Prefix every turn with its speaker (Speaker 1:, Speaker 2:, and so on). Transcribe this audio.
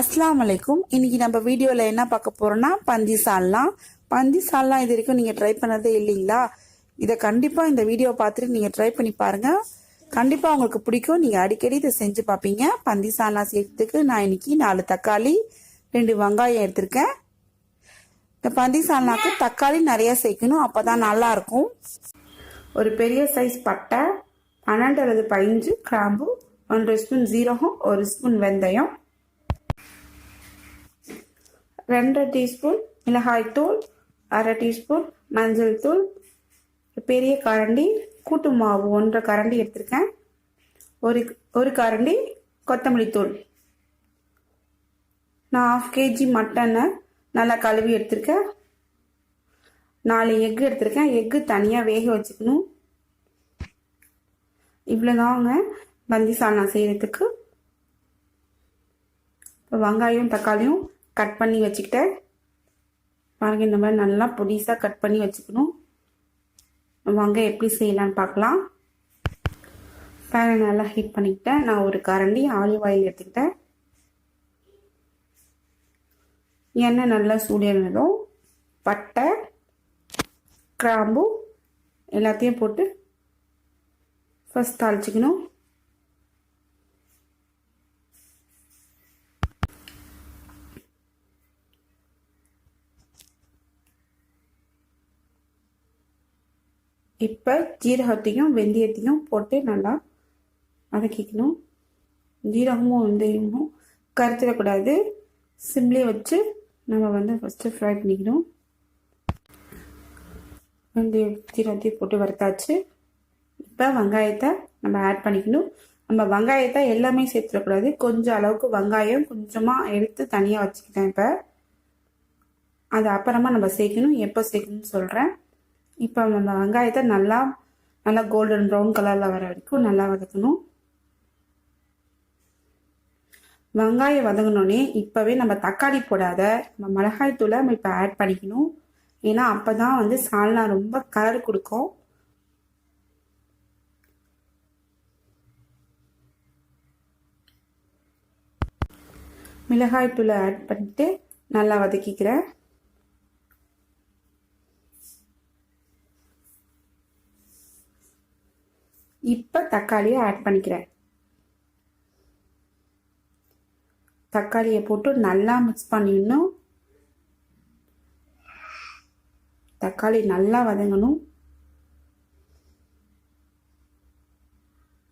Speaker 1: அஸ்ஸலாமு அலைக்கும். இன்னைக்கு நம்ம வீடியோவில் என்ன பார்க்க போறோம்னா பந்தி சால்னா. பந்தி சால்னா இது வரைக்கும் நீங்கள் ட்ரை பண்ணதே இல்லைங்களா? இதை கண்டிப்பாக இந்த வீடியோ பார்த்துட்டு நீங்கள் ட்ரை பண்ணி பாருங்கள். கண்டிப்பாக உங்களுக்கு பிடிக்கும். நீங்கள் அடிக்கடி இதை செஞ்சு பார்ப்பீங்க. பந்தி சால்னா செய்யறதுக்கு நான் இன்னைக்கு 4 தக்காளி 2 வெங்காயம் எடுத்திருக்கேன். இந்த பந்தி சால்னாக்கு தக்காளி நிறைய சேர்க்கணும், அப்போ தான் நல்லாயிருக்கும். ஒரு பெரிய சைஸ் பட்டை, 12 அல்லது 15 கிராம்பு, 1 ஸ்பூன் ஜீரகம், 1 ஸ்பூன் வெந்தயம், 2 டீஸ்பூன் மிளகாய்த்தூள், 1/2 டீஸ்பூன் மஞ்சள் தூள், பெரிய கரண்டி கூட்டு மாவு 1 கரண்டி எடுத்திருக்கேன், ஒரு கரண்டி கொத்தமல்லி தூள். நான் 1/2 kg மட்டனை நல்லா கழுவி எடுத்திருக்கேன். 4 எக்கு எடுத்திருக்கேன். எக்கு தனியாக வேக வச்சுக்கணும். இவ்வளோதாங்க பந்தி சால்னா செய்கிறதுக்கு. இப்போ வெங்காயம் தக்காளியும் கட் பண்ணி வச்சுக்கிட்டேன். பாருங்க, இந்த மாதிரி நல்லா பொடிசாக கட் பண்ணி வச்சுக்கணும். வாங்க எப்படி செய்யலான்னு பார்க்கலாம். பேனை நல்லா ஹீட் பண்ணிக்கிட்டேன். நான் ஒரு கரண்டி ஆலிவ் ஆயில் எடுத்துக்கிட்டேன். எண்ணெய் நல்லா சூடானதும் பட்டை கிராம்பு எல்லாத்தையும் போட்டு ஃபர்ஸ்ட் தாளிச்சிக்கணும். இப்போ ஜீரகத்தையும் வெந்தயத்தையும் போட்டு நல்லா வதக்கிக்கணும். ஜீரகமும் வெந்தயமும் கருத்திடக்கூடாது. சிம்லேயே வச்சு நம்ம ஃபஸ்ட்டு ஃப்ரை பண்ணிக்கணும். வெந்தயம் ஜீரகத்தையும் போட்டு வறுத்தாச்சு. இப்போ வெங்காயத்தை நம்ம ஆட் பண்ணிக்கணும். நம்ம வெங்காயத்தை எல்லாமே சேர்த்துடக்கூடாது. கொஞ்சம் அளவுக்கு வெங்காயம் கொஞ்சமாக எடுத்து தனியாக வச்சுக்கிட்டேன். இப்போ அது அப்புறமா நம்ம சேர்க்கணும். எப்போ சேர்க்கணும்னு சொல்கிறேன். இப்போ நம்ம வெங்காயத்தை நல்லா கோல்டன் ப்ரௌன் கலரில் வர வரைக்கும் நல்லா வதக்கணும். வெங்காயம் வதங்கினோடனே இப்போவே நம்ம தக்காளி போடாத நம்ம மிளகாய் தூளை நம்ம இப்போ ஆட் பண்ணிக்கணும். ஏன்னா அப்போ தான் சால்னா ரொம்ப கலர் கொடுக்கும். மிளகாய் தூளை ஆட் பண்ணிட்டு நல்லா வதக்கிக்கிறேன். இப்போ தக்காளியை ஆட் பண்ணிக்கிறேன். தக்காளியை போட்டு நல்லா மிக்ஸ் பண்ணிடணும். தக்காளி நல்லா வதங்கணும்.